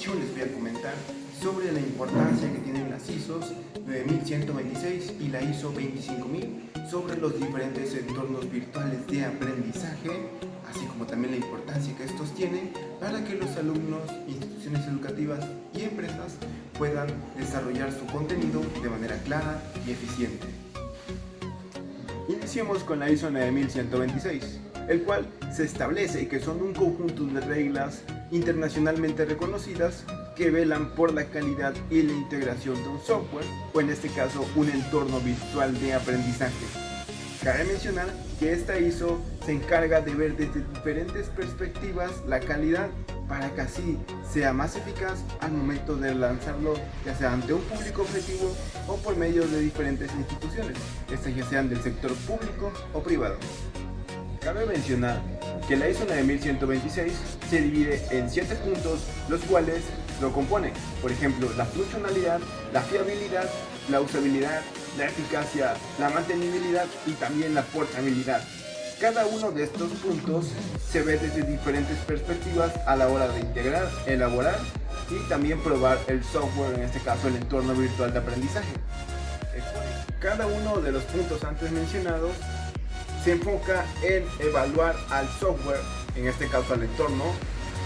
yo les voy a comentar sobre la importancia que tienen las ISOs 9126 y la ISO 25000 sobre los diferentes entornos virtuales de aprendizaje, así como también la importancia que estos tienen para que los alumnos, instituciones educativas y empresas puedan desarrollar su contenido de manera clara y eficiente. Iniciemos con la ISO 9126, el cual se establece que son un conjunto de reglas internacionalmente reconocidas que velan por la calidad y la integración de un software, o en este caso un entorno virtual de aprendizaje. Cabe mencionar que esta ISO se encarga de ver desde diferentes perspectivas la calidad para que así sea más eficaz al momento de lanzarlo, ya sea ante un público objetivo o por medio de diferentes instituciones, estas ya sean del sector público o privado. Cabe mencionar que la ISO 9126 se divide en 7 puntos, los cuales lo componen, por ejemplo, la funcionalidad, la fiabilidad, la usabilidad, la eficacia, la mantenibilidad y también la portabilidad. Cada uno de estos puntos se ve desde diferentes perspectivas a la hora de integrar, elaborar y también probar el software, en este caso el entorno virtual de aprendizaje. Cada uno de los puntos antes mencionados se enfoca en evaluar al software, en este caso al entorno,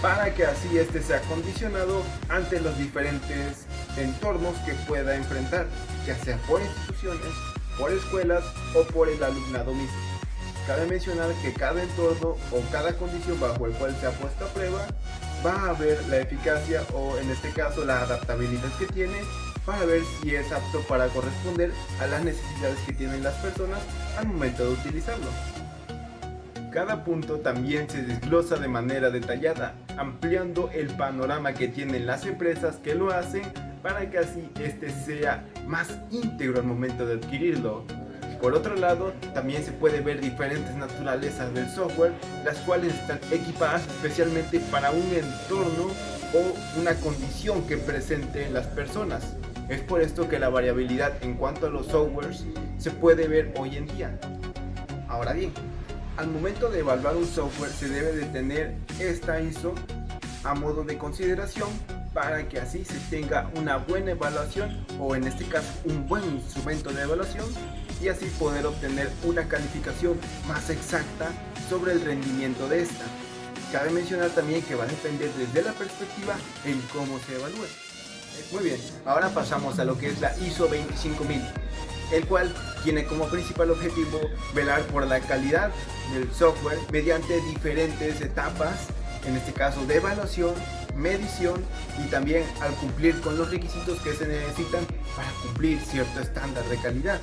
para que así este sea condicionado ante los diferentes entornos que pueda enfrentar, ya sea por instituciones, por escuelas o por el alumnado mismo. Cabe mencionar que cada entorno o cada condición bajo el cual se ha puesto a prueba va a ver la eficacia o en este caso la adaptabilidad que tiene para ver si es apto para corresponder a las necesidades que tienen las personas al momento de utilizarlo. Cada punto también se desglosa de manera detallada, ampliando el panorama que tienen las empresas que lo hacen para que así este sea más íntegro al momento de adquirirlo. Por otro lado, también se puede ver diferentes naturalezas del software, las cuales están equipadas especialmente para un entorno o una condición que presenten las personas. Es por esto que la variabilidad en cuanto a los softwares se puede ver hoy en día. Ahora bien, al momento de evaluar un software se debe de tener esta ISO a modo de consideración para que así se tenga una buena evaluación o en este caso un buen instrumento de evaluación y así poder obtener una calificación más exacta sobre el rendimiento de esta. Cabe mencionar también que va a depender desde la perspectiva en cómo se evalúe. Muy bien, ahora pasamos a lo que es la ISO 25000, el cual tiene como principal objetivo velar por la calidad del software mediante diferentes etapas, en este caso de evaluación, medición y también al cumplir con los requisitos que se necesitan para cumplir cierto estándar de calidad.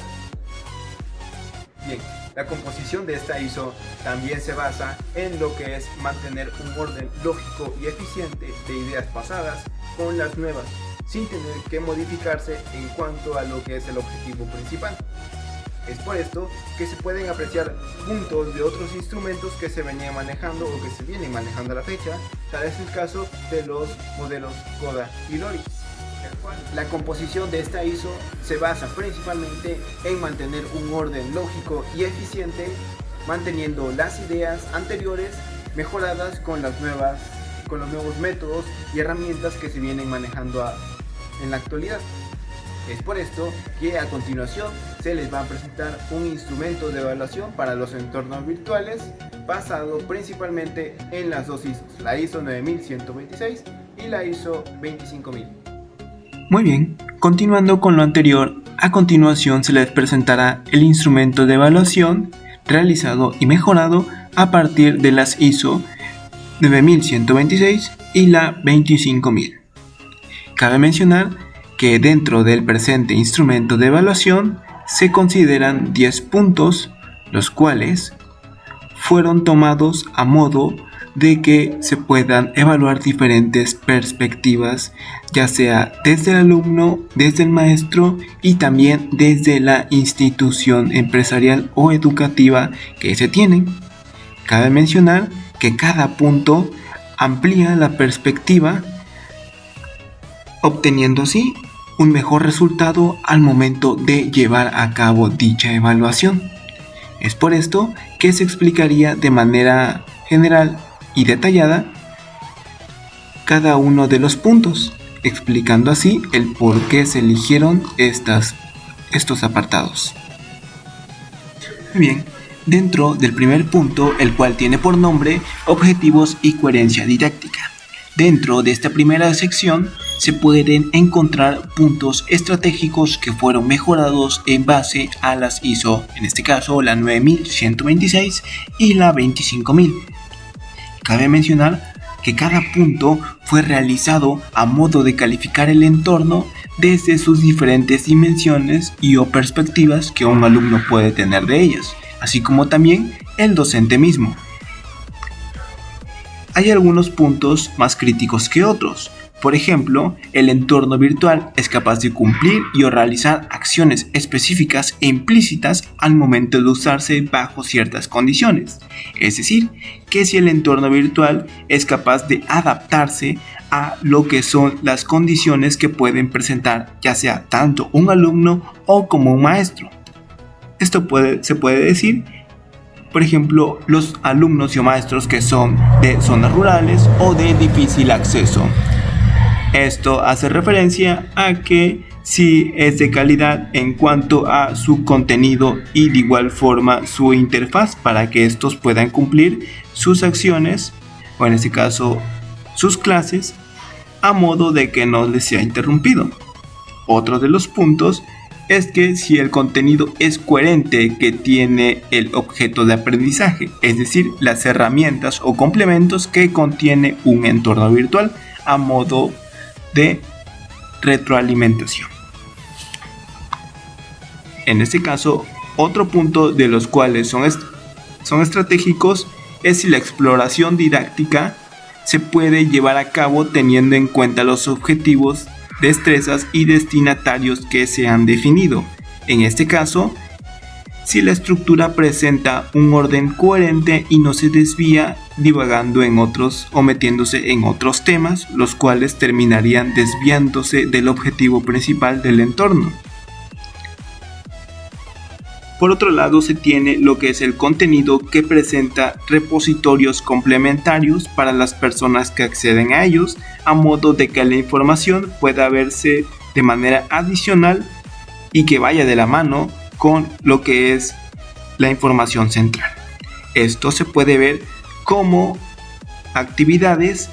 Bien, la composición de esta ISO también se basa en lo que es mantener un orden lógico y eficiente de ideas pasadas con las nuevas, sin tener que modificarse en cuanto a lo que es el objetivo principal. Es por esto que se pueden apreciar puntos de otros instrumentos que se venían manejando o que se vienen manejando a la fecha, tal es el caso de los modelos Coda y Lori. La composición de esta ISO se basa principalmente en mantener un orden lógico y eficiente, manteniendo las ideas anteriores mejoradas con los nuevos métodos y herramientas que se vienen manejando en la actualidad. Es por esto que a continuación se les va a presentar un instrumento de evaluación para los entornos virtuales basado principalmente en las dos ISOs, la ISO 9126 y la ISO 25000. Muy bien, continuando con lo anterior, a continuación se les presentará el instrumento de evaluación realizado y mejorado a partir de las ISO 9126 y la 25000. Cabe mencionar que dentro del presente instrumento de evaluación se consideran 10 puntos, los cuales fueron tomados a modo de que se puedan evaluar diferentes perspectivas, ya sea desde el alumno, desde el maestro y también desde la institución empresarial o educativa que se tienen. Cabe mencionar que cada punto amplía la perspectiva, obteniendo así un mejor resultado al momento de llevar a cabo dicha evaluación. Es por esto que se explicaría de manera general y detallada cada uno de los puntos, explicando así el por qué se eligieron estos apartados. Muy bien, dentro del primer punto, el cual tiene por nombre Objetivos y Coherencia Didáctica. Dentro de esta primera sección se pueden encontrar puntos estratégicos que fueron mejorados en base a las ISO, en este caso la 9126 y la 25000. Cabe mencionar que cada punto fue realizado a modo de calificar el entorno desde sus diferentes dimensiones y o perspectivas que un alumno puede tener de ellas, así como también el docente mismo. Hay algunos puntos más críticos que otros. Por ejemplo, el entorno virtual es capaz de cumplir y o realizar acciones específicas e implícitas al momento de usarse bajo ciertas condiciones. Es decir, que si el entorno virtual es capaz de adaptarse a lo que son las condiciones que pueden presentar ya sea tanto un alumno o como un maestro. Esto se puede decir, por ejemplo, los alumnos y maestros que son de zonas rurales o de difícil acceso. Esto hace referencia a que si es de calidad en cuanto a su contenido y de igual forma su interfaz para que estos puedan cumplir sus acciones, o en este caso sus clases, a modo de que no les sea interrumpido. Otro de los puntos es que si el contenido es coherente que tiene el objeto de aprendizaje, es decir, las herramientas o complementos que contiene un entorno virtual a modo de retroalimentación. En este caso, otro punto de los cuales son estratégicos es si la exploración didáctica se puede llevar a cabo teniendo en cuenta los objetivos, destrezas y destinatarios que se han definido. En este caso, si la estructura presenta un orden coherente y no se desvía divagando en otros o metiéndose en otros temas, los cuales terminarían desviándose del objetivo principal del entorno. Por otro lado, se tiene lo que es el contenido que presenta repositorios complementarios para las personas que acceden a ellos, a modo de que la información pueda verse de manera adicional y que vaya de la mano con lo que es la información central. Esto se puede ver como actividades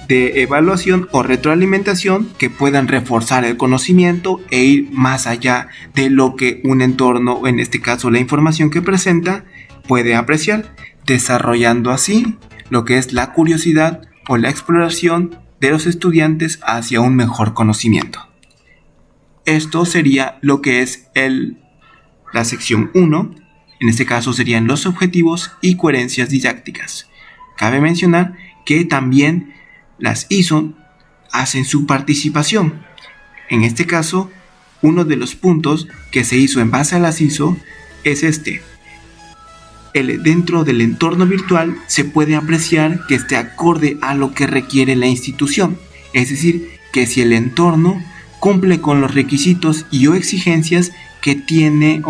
de evaluación o retroalimentación que puedan reforzar el conocimiento e ir más allá de lo que un entorno, o en este caso la información que presenta, puede apreciar, desarrollando así lo que es la curiosidad o la exploración de los estudiantes hacia un mejor conocimiento. Esto sería lo que es la sección 1, en este caso serían los objetivos y coherencias didácticas. Cabe mencionar que también las ISO hacen su participación. En este caso, uno de los puntos que se hizo en base a las ISO es dentro del entorno virtual se puede apreciar que esté acorde a lo que requiere la institución. Es decir, que si el entorno cumple con los requisitos y o exigencias que tiene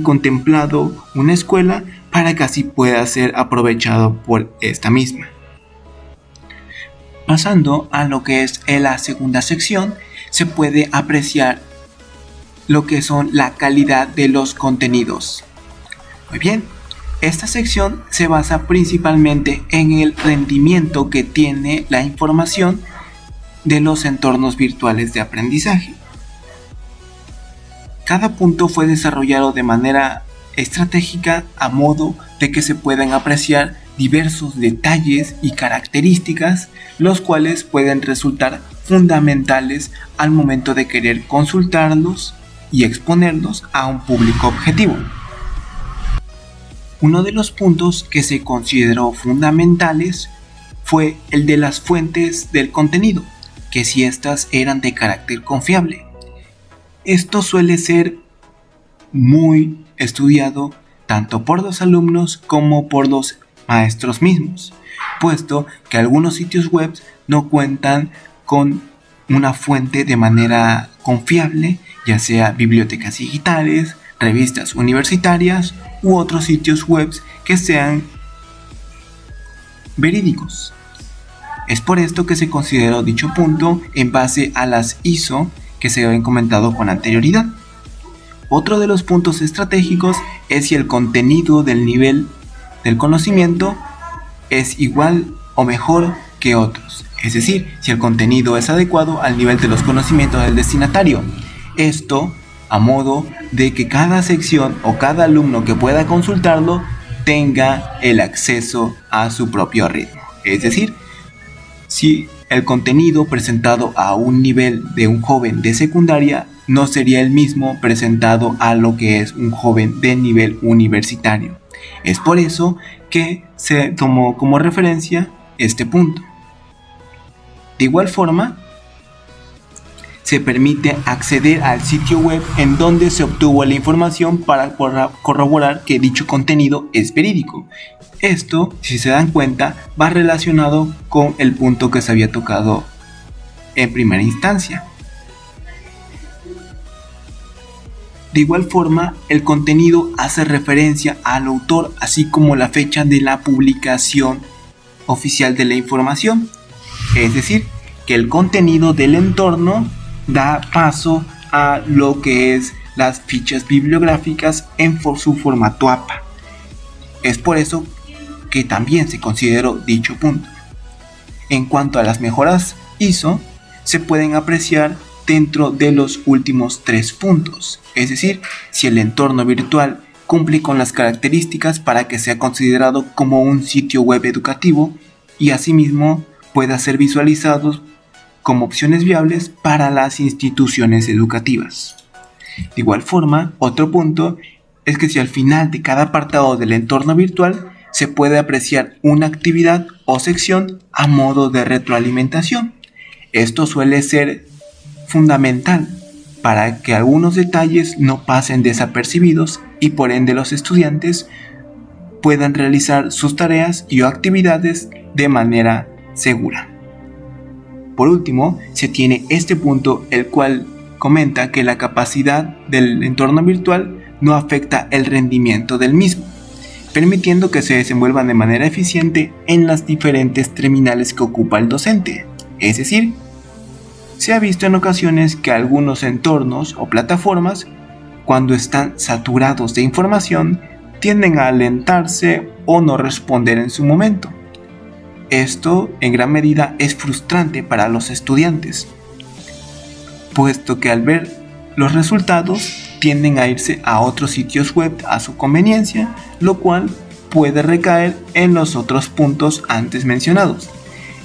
contemplado una escuela para que así pueda ser aprovechado por esta misma. Pasando a lo que es la segunda sección, se puede apreciar lo que son la calidad de los contenidos. Muy bien, esta sección se basa principalmente en el rendimiento que tiene la información de los entornos virtuales de aprendizaje. Cada punto fue desarrollado de manera estratégica a modo de que se puedan apreciar diversos detalles y características, los cuales pueden resultar fundamentales al momento de querer consultarlos y exponerlos a un público objetivo. Uno de los puntos que se consideró fundamentales fue el de las fuentes del contenido, que si éstas eran de carácter confiable. Esto suele ser muy estudiado tanto por los alumnos como por los maestros mismos, puesto que algunos sitios web no cuentan con una fuente de manera confiable, ya sea bibliotecas digitales, revistas universitarias u otros sitios web que sean verídicos. Es por esto que se consideró dicho punto en base a las ISO que se habían comentado con anterioridad. Otro de los puntos estratégicos es si el contenido del nivel del conocimiento es igual o mejor que otros. Es decir, si el contenido es adecuado al nivel de los conocimientos del destinatario. Esto a modo de que cada sección o cada alumno que pueda consultarlo tenga el acceso a su propio ritmo. Es decir, si el contenido presentado a un nivel de un joven de secundaria no sería el mismo presentado a lo que es un joven de nivel universitario. Es por eso que se tomó como referencia este punto. De igual forma, se permite acceder al sitio web en donde se obtuvo la información para corroborar que dicho contenido es verídico. Esto, si se dan cuenta, va relacionado con el punto que se había tocado en primera instancia. De igual forma, el contenido hace referencia al autor, así como la fecha de la publicación oficial de la información. Es decir, que el contenido del entorno da paso a lo que es las fichas bibliográficas en su formato APA. Es por eso que también se consideró dicho punto. En cuanto a las mejoras ISO, se pueden apreciar dentro de los últimos 3 puntos, es decir, si el entorno virtual cumple con las características para que sea considerado como un sitio web educativo y asimismo pueda ser visualizado como opciones viables para las instituciones educativas. De igual forma, otro punto es que si al final de cada apartado del entorno virtual se puede apreciar una actividad o sección a modo de retroalimentación. Esto suele ser fundamental para que algunos detalles no pasen desapercibidos y por ende los estudiantes puedan realizar sus tareas y actividades de manera segura. Por último, se tiene este punto, el cual comenta que la capacidad del entorno virtual no afecta el rendimiento del mismo, permitiendo que se desenvuelvan de manera eficiente en las diferentes terminales que ocupa el docente. Es decir, se ha visto en ocasiones que algunos entornos o plataformas, cuando están saturados de información, tienden a alentarse o no responder en su momento. Esto en gran medida es frustrante para los estudiantes, puesto que al ver los resultados tienden a irse a otros sitios web a su conveniencia, lo cual puede recaer en los otros puntos antes mencionados.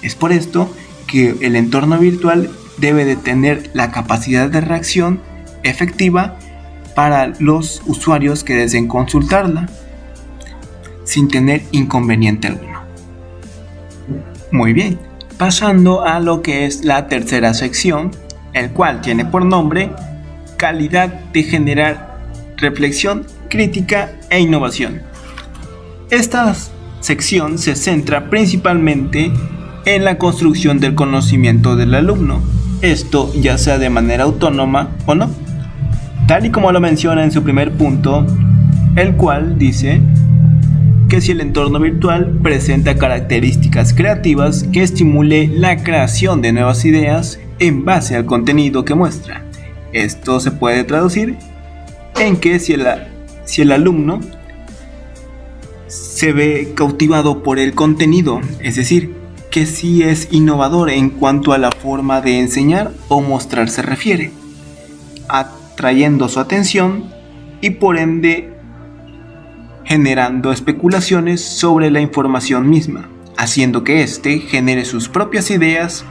Es por esto que el entorno virtual debe de tener la capacidad de reacción efectiva para los usuarios que deseen consultarla sin tener inconveniente alguno. Muy bien, pasando a lo que es la tercera sección, el cual tiene por nombre calidad de generar reflexión, crítica e innovación. Esta sección se centra principalmente en la construcción del conocimiento del alumno, esto ya sea de manera autónoma o no, tal y como lo menciona en su primer punto, el cual dice que si el entorno virtual presenta características creativas que estimule la creación de nuevas ideas en base al contenido que muestra. Esto se puede traducir en que si el alumno se ve cautivado por el contenido, es decir, que sí es innovador en cuanto a la forma de enseñar o mostrar se refiere, atrayendo su atención y por ende generando especulaciones sobre la información misma, haciendo que éste genere sus propias ideas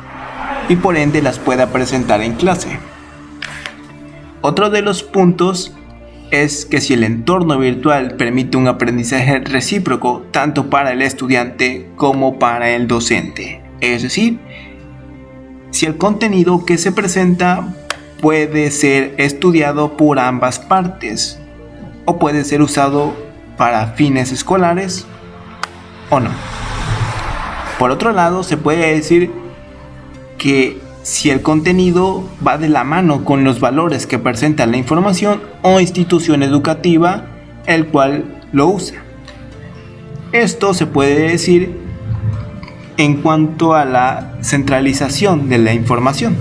y por ende las pueda presentar en clase. Otro de los puntos es que si el entorno virtual permite un aprendizaje recíproco tanto para el estudiante como para el docente, es decir, si el contenido que se presenta puede ser estudiado por ambas partes o puede ser usado para fines escolares o no. Por otro lado, se puede decir que si el contenido va de la mano con los valores que presenta la información o institución educativa el cual lo usa. Esto se puede decir en cuanto a la centralización de la información.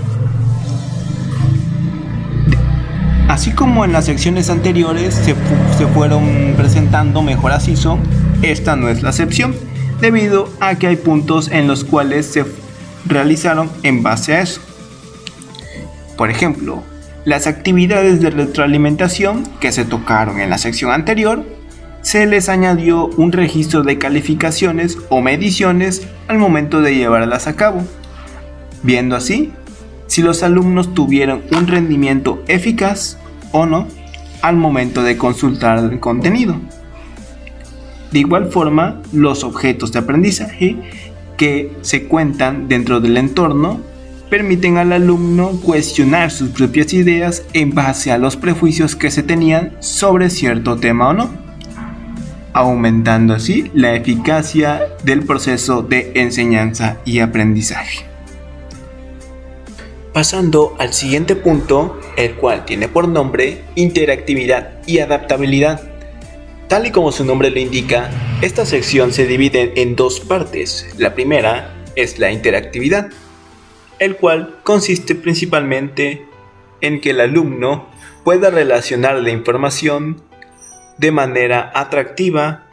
Así como en las secciones anteriores se fueron presentando mejoras ISO, esta no es la excepción, debido a que hay puntos en los cuales se realizaron en base a eso. Por ejemplo, las actividades de retroalimentación que se tocaron en la sección anterior, se les añadió un registro de calificaciones o mediciones al momento de llevarlas a cabo, viendo así si los alumnos tuvieron un rendimiento eficaz o no al momento de consultar el contenido. De igual forma, los objetos de aprendizaje que se cuentan dentro del entorno permiten al alumno cuestionar sus propias ideas en base a los prejuicios que se tenían sobre cierto tema o no, aumentando así la eficacia del proceso de enseñanza y aprendizaje. Pasando al siguiente punto, el cual tiene por nombre interactividad y adaptabilidad. Tal y como su nombre lo indica, esta sección se divide en dos partes. La primera es la interactividad, el cual consiste principalmente en que el alumno pueda relacionar la información de manera atractiva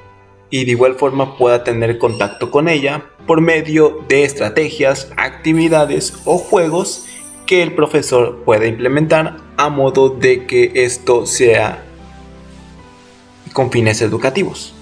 y de igual forma pueda tener contacto con ella por medio de estrategias, actividades o juegos que el profesor pueda implementar a modo de que esto sea con fines educativos.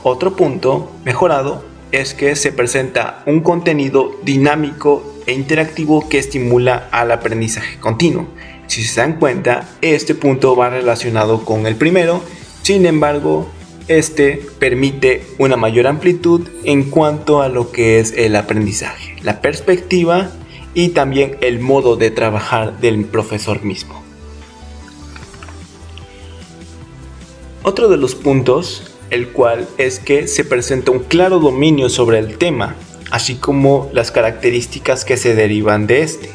Otro punto mejorado es que se presenta un contenido dinámico e interactivo que estimula al aprendizaje continuo. Si se dan cuenta, este punto va relacionado con el primero, sin embargo, este permite una mayor amplitud en cuanto a lo que es el aprendizaje, la perspectiva y también el modo de trabajar del profesor mismo. Otro de los puntos, el cual es que se presenta un claro dominio sobre el tema, así como las características que se derivan de este.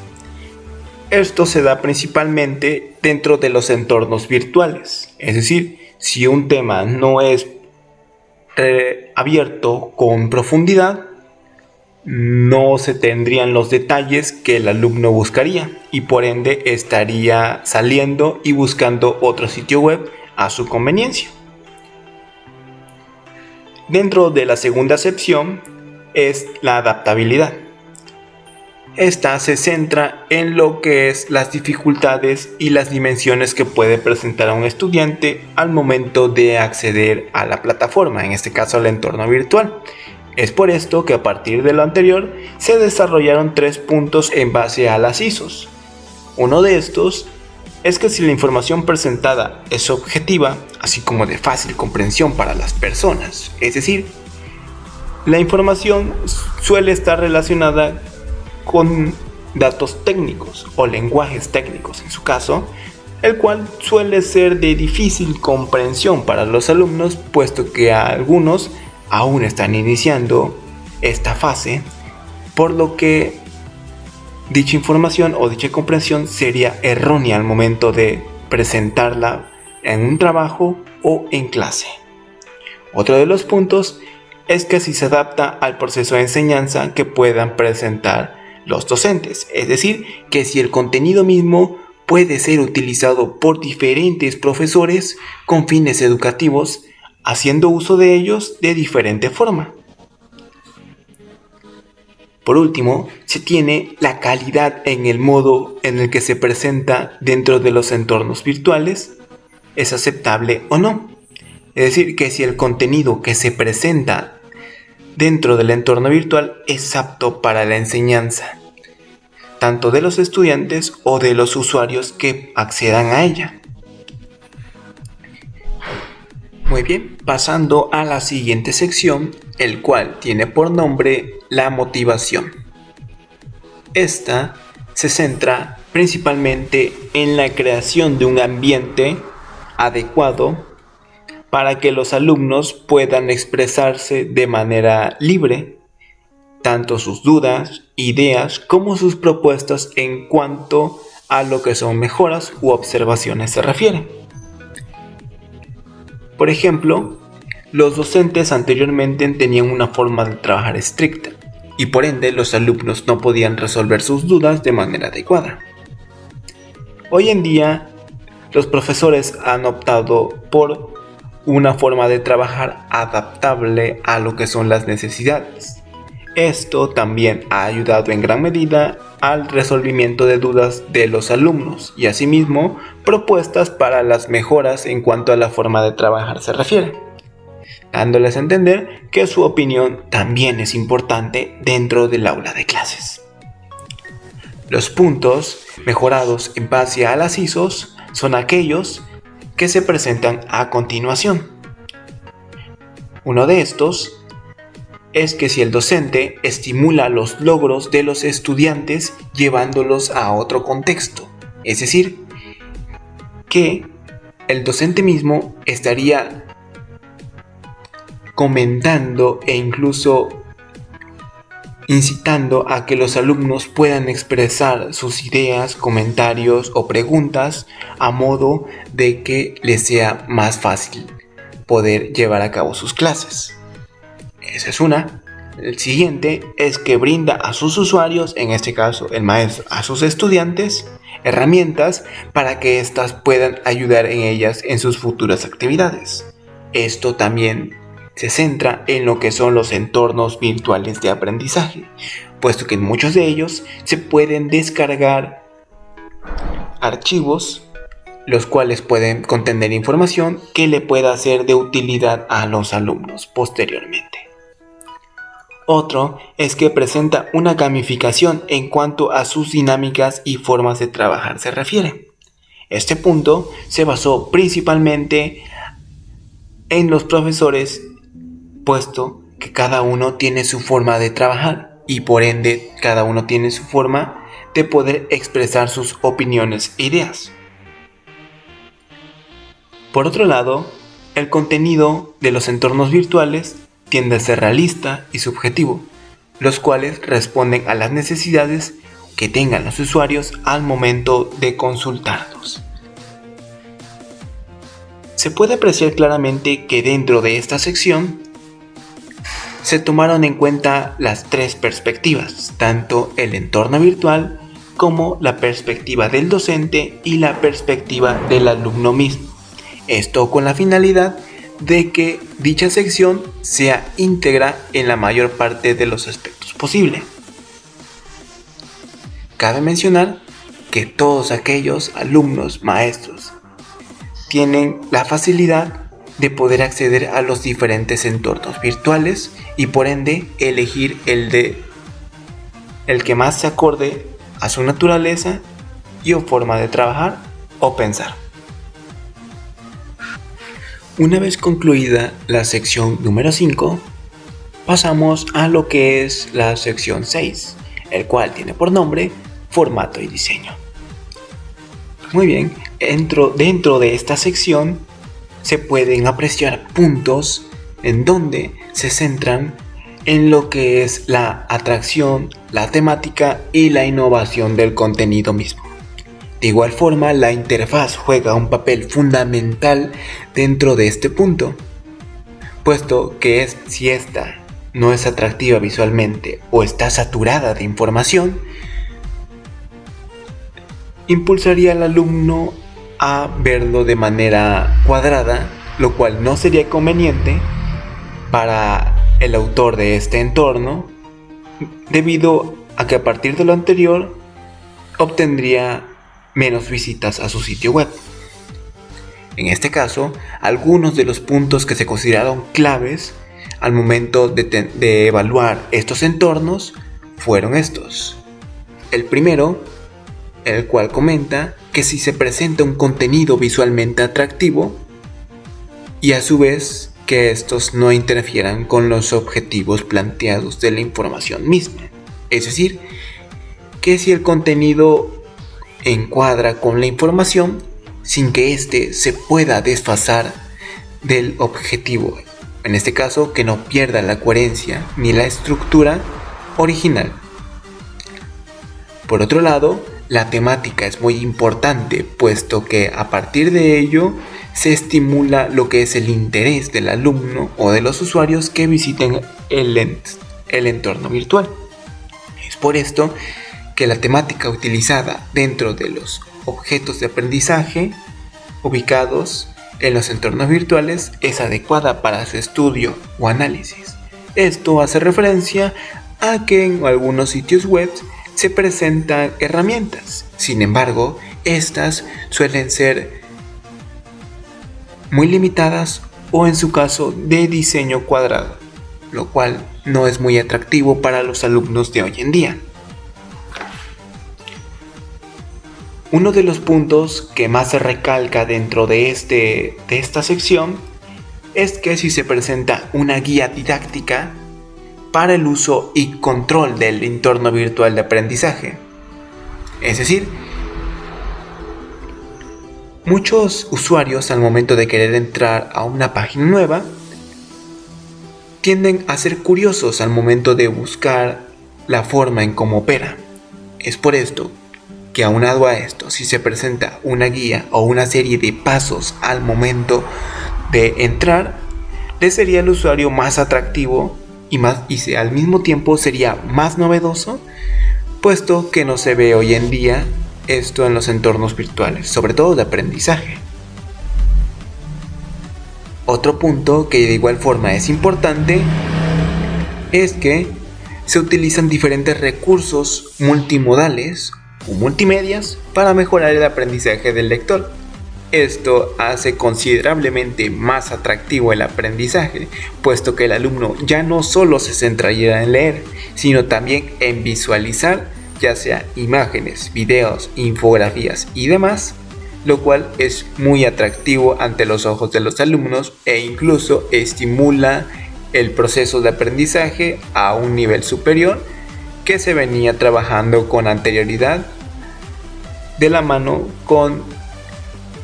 Esto se da principalmente dentro de los entornos virtuales, es decir, si un tema no es abierto con profundidad, no se tendrían los detalles que el alumno buscaría y por ende estaría saliendo y buscando otro sitio web a su conveniencia. Dentro de la segunda acepción es la adaptabilidad. Esta se centra en lo que es las dificultades y las dimensiones que puede presentar a un estudiante al momento de acceder a la plataforma, en este caso al entorno virtual. Es por esto que a partir de lo anterior se desarrollaron 3 puntos en base a las ISOs. Uno de estos es que si la información presentada es objetiva, así como de fácil comprensión para las personas, es decir, la información suele estar relacionada con datos técnicos o lenguajes técnicos en su caso, el cual suele ser de difícil comprensión para los alumnos, puesto que algunos aún están iniciando esta fase, por lo que dicha información o dicha comprensión sería errónea al momento de presentarla en un trabajo o en clase. Otro de los puntos es que si se adapta al proceso de enseñanza que puedan presentar los docentes, es decir, que si el contenido mismo puede ser utilizado por diferentes profesores con fines educativos, haciendo uso de ellos de diferente forma. Por último, se tiene la calidad en el modo en el que se presenta dentro de los entornos virtuales, ¿es aceptable o no? Es decir, que si el contenido que se presenta dentro del entorno virtual es apto para la enseñanza, tanto de los estudiantes o de los usuarios que accedan a ella. Muy bien, pasando a la siguiente sección, el cual tiene por nombre la motivación. Esta se centra principalmente en la creación de un ambiente adecuado para que los alumnos puedan expresarse de manera libre, tanto sus dudas, ideas, como sus propuestas en cuanto a lo que son mejoras u observaciones se refiere. Por ejemplo, Los docentes anteriormente tenían una forma de trabajar estricta y por ende los alumnos no podían resolver sus dudas de manera adecuada. Hoy en día, los profesores han optado por una forma de trabajar adaptable a lo que son las necesidades. Esto también ha ayudado en gran medida al resolvimiento de dudas de los alumnos y asimismo propuestas para las mejoras en cuanto a la forma de trabajar se refiere, dándoles a entender que su opinión también es importante dentro del aula de clases. Los puntos mejorados en base a las ISOs son aquellos que se presentan a continuación. Uno de estos es que si el docente estimula los logros de los estudiantes llevándolos a otro contexto, es decir, que el docente mismo estaría comentando e incluso incitando a que los alumnos puedan expresar sus ideas, comentarios o preguntas a modo de que les sea más fácil poder llevar a cabo sus clases. Esa es una. El siguiente es que brinda a sus usuarios, en este caso el maestro, a sus estudiantes, herramientas para que éstas puedan ayudar en ellas en sus futuras actividades. Esto también se centra en lo que son los entornos virtuales de aprendizaje, puesto que en muchos de ellos se pueden descargar archivos, los cuales pueden contener información que le pueda ser de utilidad a los alumnos posteriormente. Otro es que presenta una gamificación en cuanto a sus dinámicas y formas de trabajar se refiere. Este punto se basó principalmente en los profesores, puesto que cada uno tiene su forma de trabajar y por ende cada uno tiene su forma de poder expresar sus opiniones e ideas. Por otro lado, el contenido de los entornos virtuales tiende a ser realista y subjetivo, los cuales responden a las necesidades que tengan los usuarios al momento de consultarlos. Se puede apreciar claramente que dentro de esta sección se tomaron en cuenta las tres perspectivas, tanto el entorno virtual como la perspectiva del docente y la perspectiva del alumno mismo. Esto con la finalidad de que dicha sección sea íntegra en la mayor parte de los aspectos posible. Cabe mencionar que todos aquellos alumnos, maestros, tienen la facilidad de poder acceder a los diferentes entornos virtuales y por ende elegir el que más se acorde a su naturaleza y o forma de trabajar o pensar. Una vez concluida la sección número 5, pasamos a lo que es la sección 6, el cual tiene por nombre formato y diseño. Muy bien, dentro de esta sección se pueden apreciar puntos en donde se centran en lo que es la atracción, la temática y la innovación del contenido mismo. De igual forma, la interfaz juega un papel fundamental dentro de este punto, puesto que si esta no es atractiva visualmente o está saturada de información, impulsaría al alumno a verlo de manera cuadrada, lo cual no sería conveniente para el autor de este entorno, debido a que a partir de lo anterior obtendría menos visitas a su sitio web. En este caso, algunos de los puntos que se consideraron claves al momento de evaluar estos entornos fueron estos. El primero, el cual comenta que si se presenta un contenido visualmente atractivo y a su vez que estos no interfieran con los objetivos planteados de la información misma. Es decir, que si el contenido encuadra con la información sin que éste se pueda desfasar del objetivo, en este caso que no pierda la coherencia ni la estructura original. Por otro lado, la temática es muy importante, puesto que a partir de ello se estimula lo que es el interés del alumno o de los usuarios que visiten el entorno virtual. Es por esto que la temática utilizada dentro de los objetos de aprendizaje ubicados en los entornos virtuales es adecuada para su estudio o análisis. Esto hace referencia a que en algunos sitios web se presentan herramientas. Sin embargo, estas suelen ser muy limitadas o en su caso de diseño cuadrado, lo cual no es muy atractivo para los alumnos de hoy en día. Uno de los puntos que más se recalca dentro de esta sección es que si se presenta una guía didáctica para el uso y control del entorno virtual de aprendizaje. Es decir, muchos usuarios al momento de querer entrar a una página nueva tienden a ser curiosos al momento de buscar la forma en cómo opera. Es por esto que aunado a esto, si se presenta una guía o una serie de pasos al momento de entrar, le sería al usuario más atractivo y al mismo tiempo sería más novedoso, puesto que no se ve hoy en día esto en los entornos virtuales, sobre todo de aprendizaje. Otro punto que de igual forma es importante es que se utilizan diferentes recursos multimodales o multimedias para mejorar el aprendizaje del lector. Esto hace considerablemente más atractivo el aprendizaje, puesto que el alumno ya no solo se centraría en leer, sino también en visualizar, ya sea imágenes, videos, infografías y demás, lo cual es muy atractivo ante los ojos de los alumnos e incluso estimula el proceso de aprendizaje a un nivel superior que se venía trabajando con anterioridad de la mano con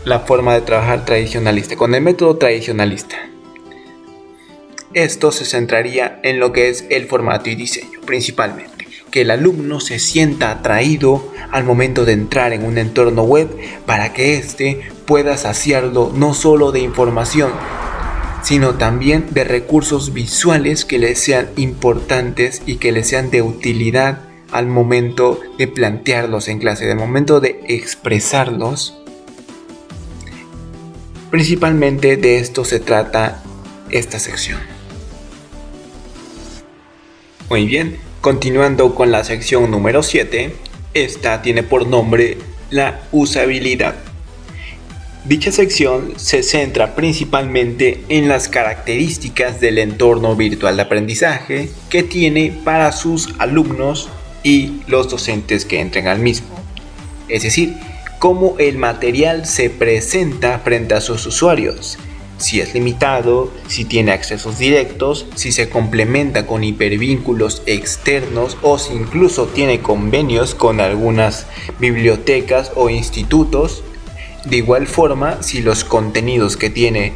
la forma de trabajar tradicionalista, con el método tradicionalista. Esto se centraría en lo que es el formato y diseño, principalmente, que el alumno se sienta atraído al momento de entrar en un entorno web para que éste pueda saciarlo no solo de información, sino también de recursos visuales que le sean importantes y que le sean de utilidad al momento de plantearlos en clase, al momento de expresarlos. Principalmente de esto se trata esta sección. Muy bien, continuando con la sección número 7, esta tiene por nombre la usabilidad. Dicha sección se centra principalmente en las características del entorno virtual de aprendizaje que tiene para sus alumnos y los docentes que entren al mismo. Es decir, cómo el material se presenta frente a sus usuarios, si es limitado, si tiene accesos directos, si se complementa con hipervínculos externos o si incluso tiene convenios con algunas bibliotecas o institutos. De igual forma, si los contenidos que tiene,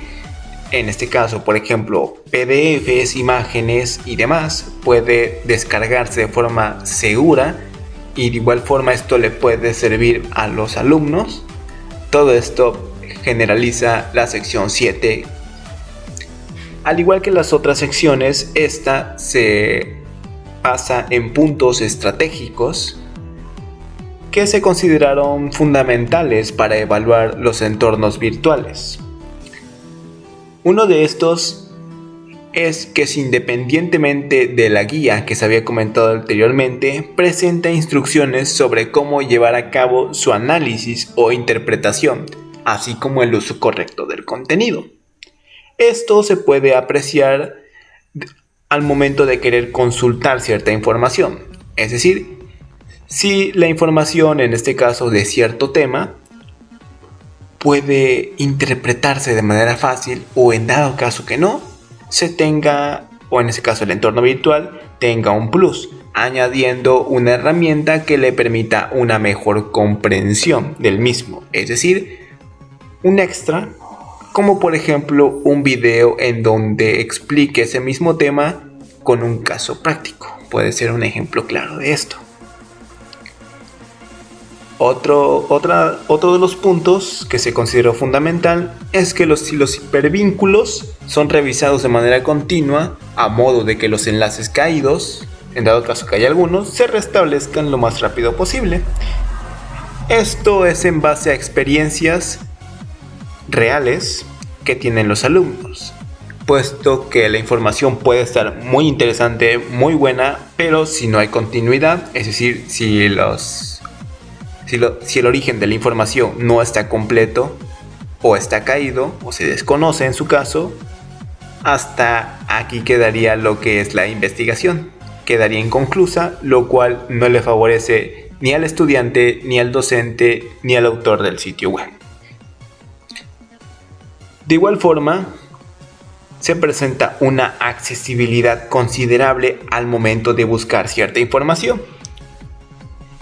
en este caso, por ejemplo, PDFs, imágenes y demás, puede descargarse de forma segura y de igual forma esto le puede servir a los alumnos. Todo esto generaliza la sección 7. Al igual que las otras secciones, esta se basa en puntos estratégicos que se consideraron fundamentales para evaluar los entornos virtuales. Uno de estos es que independientemente de la guía que se había comentado anteriormente, presenta instrucciones sobre cómo llevar a cabo su análisis o interpretación, así como el uso correcto del contenido. Esto se puede apreciar al momento de querer consultar cierta información, es decir, si la información, en este caso de cierto tema, puede interpretarse de manera fácil o en dado caso que no, se tenga, o en este caso el entorno virtual, tenga un plus, añadiendo una herramienta que le permita una mejor comprensión del mismo, es decir, un extra, como por ejemplo un video en donde explique ese mismo tema con un caso práctico. Puede ser un ejemplo claro de esto. Otro de los puntos que se consideró fundamental es que si los hipervínculos son revisados de manera continua, a modo de que los enlaces caídos, en dado caso que haya algunos, se restablezcan lo más rápido posible. Esto es en base a experiencias reales que tienen los alumnos, puesto que la información puede estar muy interesante, muy buena, pero si no hay continuidad, es decir, si el origen de la información no está completo, o está caído, o se desconoce en su caso, hasta aquí quedaría lo que es la investigación. Quedaría inconclusa, lo cual no le favorece ni al estudiante, ni al docente, ni al autor del sitio web. De igual forma, se presenta una accesibilidad considerable al momento de buscar cierta información.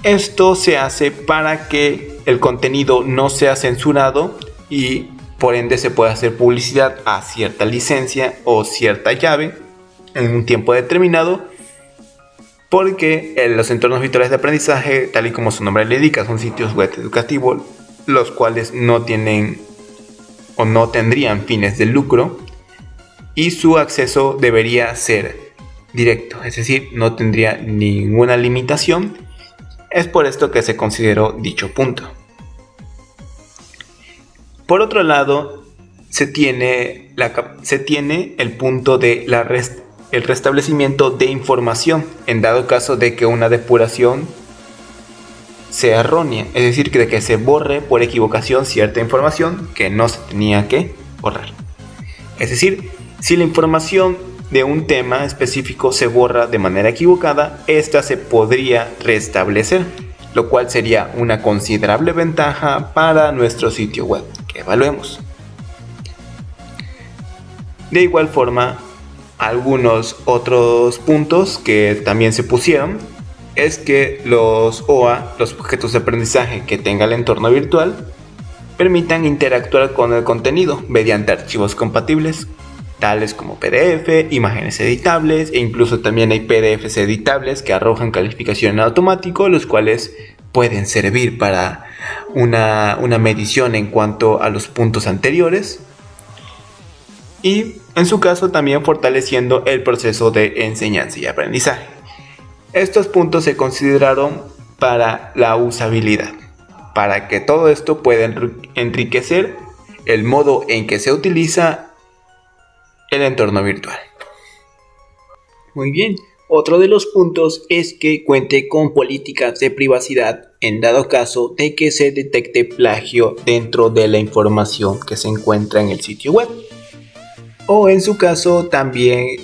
Esto se hace para que el contenido no sea censurado y por ende se pueda hacer publicidad a cierta licencia o cierta llave en un tiempo determinado, porque los entornos virtuales de aprendizaje, tal y como su nombre le indica, son sitios web educativos, los cuales no tienen o no tendrían fines de lucro, y su acceso debería ser directo, es decir, no tendría ninguna limitación. Es por esto que se consideró dicho punto. Por otro lado, se tiene el punto de el restablecimiento de información en dado caso de que una depuración sea errónea, es decir, de que se borre por equivocación cierta información que no se tenía que borrar. Es decir, si la información de un tema específico se borra de manera equivocada, esta se podría restablecer, lo cual sería una considerable ventaja para nuestro sitio web que evaluemos. De igual forma, algunos otros puntos que también se pusieron es que los OA, los objetos de aprendizaje que tenga el entorno virtual, permitan interactuar con el contenido mediante archivos compatibles, tales como PDF, imágenes editables, e incluso también hay PDFs editables que arrojan calificación en automático, los cuales pueden servir para una medición en cuanto a los puntos anteriores, y en su caso también fortaleciendo el proceso de enseñanza y aprendizaje. Estos puntos se consideraron para la usabilidad, para que todo esto pueda enriquecer el modo en que se utiliza el entorno virtual. Muy bien, otro de los puntos es que cuente con políticas de privacidad en dado caso de que se detecte plagio dentro de la información que se encuentra en el sitio web. O en su caso también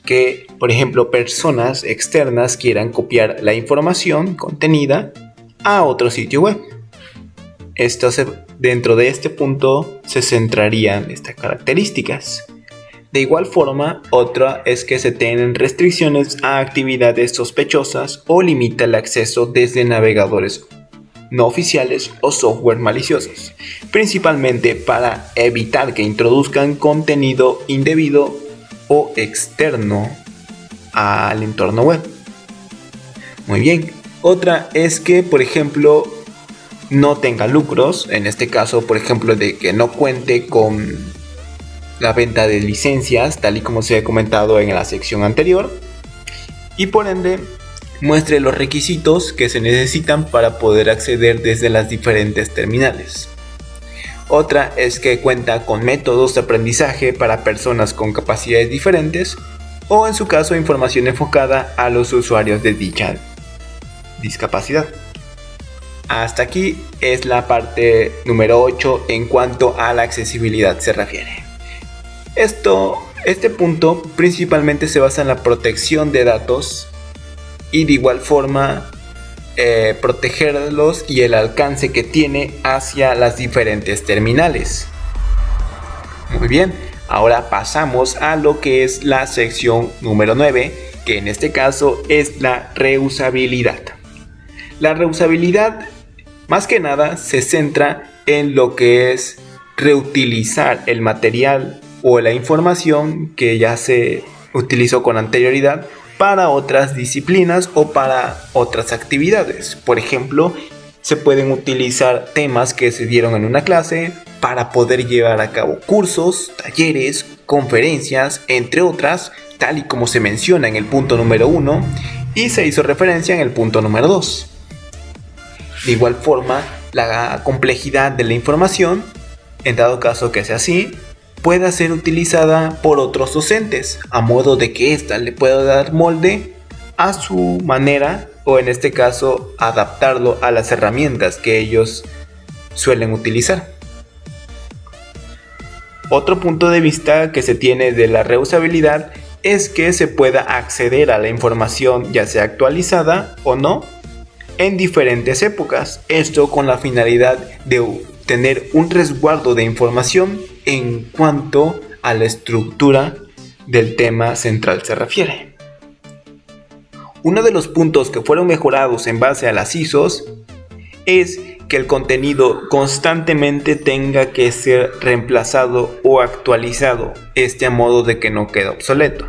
que, por ejemplo, personas externas quieran copiar la información contenida a otro sitio web. Dentro de este punto se centrarían estas características. De igual forma, otra es que se tienen restricciones a actividades sospechosas o limita el acceso desde navegadores no oficiales o software maliciosos, principalmente para evitar que introduzcan contenido indebido o externo al entorno web. Muy bien, otra es que, por ejemplo, no tenga lucros, en este caso, por ejemplo, de que no cuente con la venta de licencias, tal y como se ha comentado en la sección anterior, y por ende muestre los requisitos que se necesitan para poder acceder desde las diferentes terminales. Otra es que cuenta con métodos de aprendizaje para personas con capacidades diferentes, o en su caso información enfocada a los usuarios de dicha discapacidad. Hasta aquí es la parte número 8 en cuanto a la accesibilidad se refiere. Este punto principalmente se basa en la protección de datos y de igual forma protegerlos y el alcance que tiene hacia las diferentes terminales. Muy bien, ahora pasamos a lo que es la sección número 9, que en este caso es la reusabilidad. La reusabilidad más que nada se centra en lo que es reutilizar el material o la información que ya se utilizó con anterioridad para otras disciplinas o para otras actividades. Por ejemplo, se pueden utilizar temas que se dieron en una clase para poder llevar a cabo cursos, talleres, conferencias, entre otras, tal y como se menciona en el punto número 1 y se hizo referencia en el punto número 2. De igual forma, la complejidad de la información, en dado caso que sea así, pueda ser utilizada por otros docentes, a modo de que ésta le pueda dar molde a su manera, o en este caso, adaptarlo a las herramientas que ellos suelen utilizar. Otro punto de vista que se tiene de la reusabilidad es que se pueda acceder a la información, ya sea actualizada o no, en diferentes épocas. Esto con la finalidad de tener un resguardo de información en cuanto a la estructura del tema central se refiere. Uno de los puntos que fueron mejorados en base a las ISOs es que el contenido constantemente tenga que ser reemplazado o actualizado, a modo de que no quede obsoleto.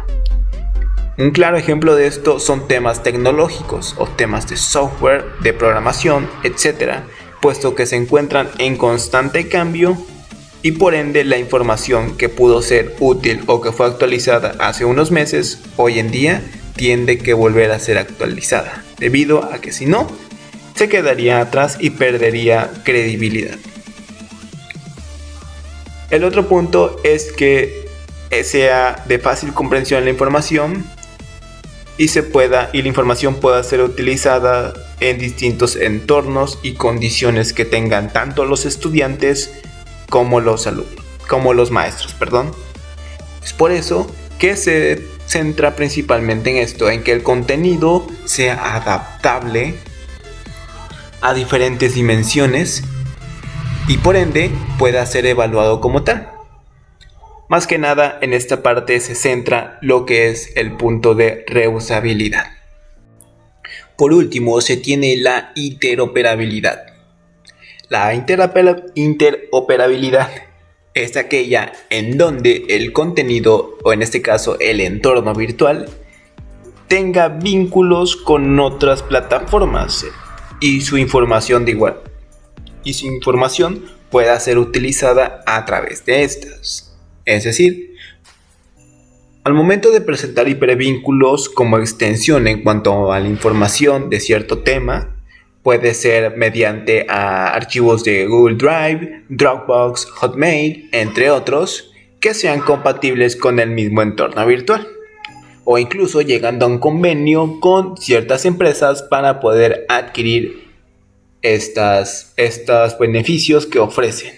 Un claro ejemplo de esto son temas tecnológicos o temas de software, de programación, etc., puesto que se encuentran en constante cambio y por ende la información que pudo ser útil o que fue actualizada hace unos meses, hoy en día tiende que volver a ser actualizada, debido a que si no, se quedaría atrás y perdería credibilidad. El otro punto es que sea de fácil comprensión la información y la información pueda ser utilizada en distintos entornos y condiciones que tengan tanto los estudiantes como los alumnos, como los maestros, perdón. Es por eso que se centra principalmente en esto, en que el contenido sea adaptable a diferentes dimensiones y por ende pueda ser evaluado como tal. Más que nada en esta parte se centra lo que es el punto de reusabilidad. Por último se tiene la interoperabilidad. La interoperabilidad es aquella en donde el contenido, o en este caso el entorno virtual, tenga vínculos con otras plataformas y su información pueda ser utilizada a través de estas. Es decir, al momento de presentar hipervínculos como extensión en cuanto a la información de cierto tema, puede ser mediante archivos de Google Drive, Dropbox, Hotmail, entre otros, que sean compatibles con el mismo entorno virtual, o incluso llegando a un convenio con ciertas empresas para poder adquirir estos beneficios que ofrecen.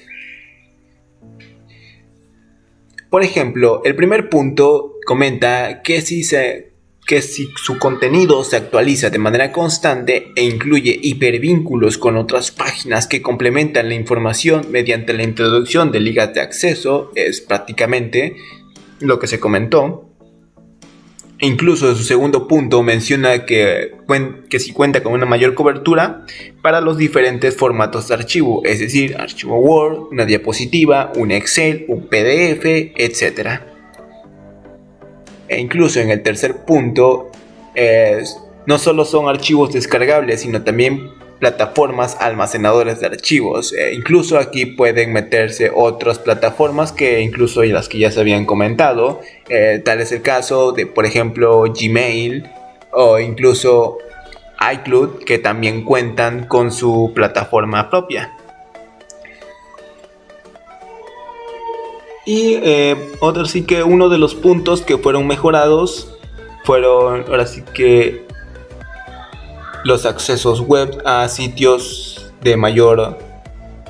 Por ejemplo, el primer punto comenta que si su contenido se actualiza de manera constante e incluye hipervínculos con otras páginas que complementan la información mediante la introducción de ligas de acceso, es prácticamente lo que se comentó. Incluso en su segundo punto menciona que si cuenta con una mayor cobertura para los diferentes formatos de archivo, es decir, archivo Word, una diapositiva, un Excel, un PDF, etc. E incluso en el tercer punto, no solo son archivos descargables, sino también plataformas almacenadoras de archivos. Incluso aquí pueden meterse otras plataformas que incluso las que ya se habían comentado. Tal es el caso de, por ejemplo, Gmail o incluso iCloud, que también cuentan con su plataforma propia. Y otro sí que uno de los puntos que fueron mejorados fueron ahora sí que los accesos web a sitios de mayor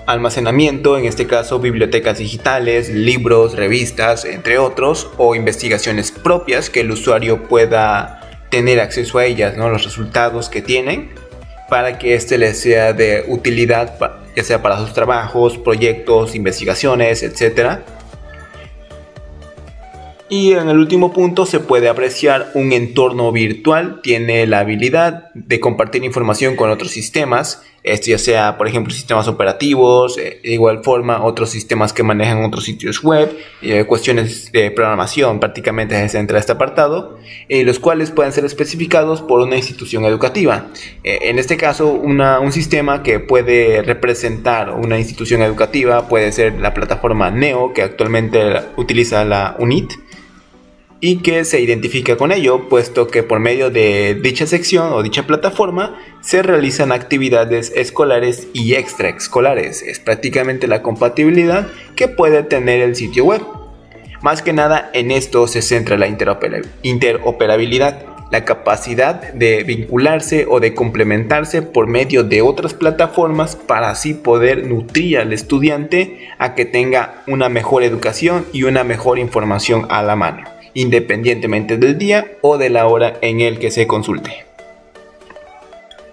almacenamiento, en este caso bibliotecas digitales, libros, revistas, entre otros, o investigaciones propias que el usuario pueda tener acceso a ellas, ¿no? Los resultados que tienen, para que este les sea de utilidad, ya sea para sus trabajos, proyectos, investigaciones, etc. Y en el último punto se puede apreciar un entorno virtual, tiene la habilidad de compartir información con otros sistemas, Esto ya sea, por ejemplo, sistemas operativos, de igual forma otros sistemas que manejan otros sitios web, cuestiones de programación prácticamente se centra este apartado, los cuales pueden ser especificados por una institución educativa. En este caso, un sistema que puede representar una institución educativa puede ser la plataforma Neo, que actualmente utiliza la UNIT, y que se identifica con ello, puesto que por medio de dicha sección o dicha plataforma se realizan actividades escolares y extraescolares. Es prácticamente la compatibilidad que puede tener el sitio web. Más que nada en esto se centra la interoperabilidad, la capacidad de vincularse o de complementarse por medio de otras plataformas para así poder nutrir al estudiante a que tenga una mejor educación y una mejor información a la mano, independientemente del día o de la hora en el que se consulte.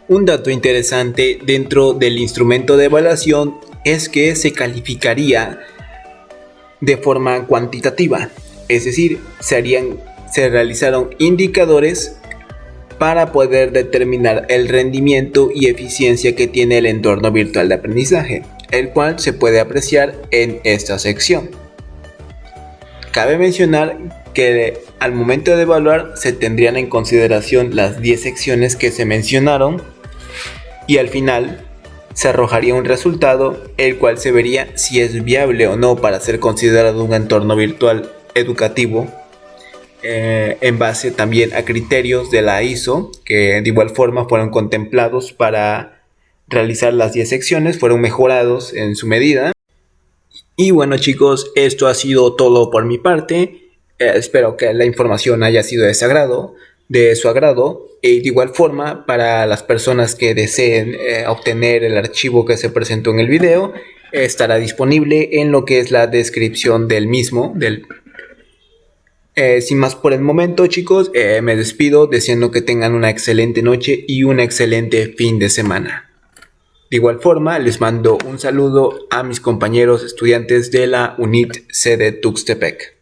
Un dato interesante dentro del instrumento de evaluación es que se calificaría de forma cuantitativa, es decir, se realizaron indicadores para poder determinar el rendimiento y eficiencia que tiene el entorno virtual de aprendizaje, el cual se puede apreciar en esta sección. Cabe mencionar que al momento de evaluar se tendrían en consideración las 10 secciones que se mencionaron y al final se arrojaría un resultado el cual se vería si es viable o no para ser considerado un entorno virtual educativo, en base también a criterios de la ISO que de igual forma fueron contemplados para realizar las 10 secciones, fueron mejorados en su medida. Y bueno chicos, esto ha sido todo por mi parte. Espero que la información haya sido de su agrado. Y de igual forma, para las personas que deseen obtener el archivo que se presentó en el video, estará disponible en lo que es la descripción del mismo. Sin más por el momento chicos, me despido deseando que tengan una excelente noche y un excelente fin de semana. De igual forma, les mando un saludo a mis compañeros estudiantes de la UNIT sede Tuxtepec.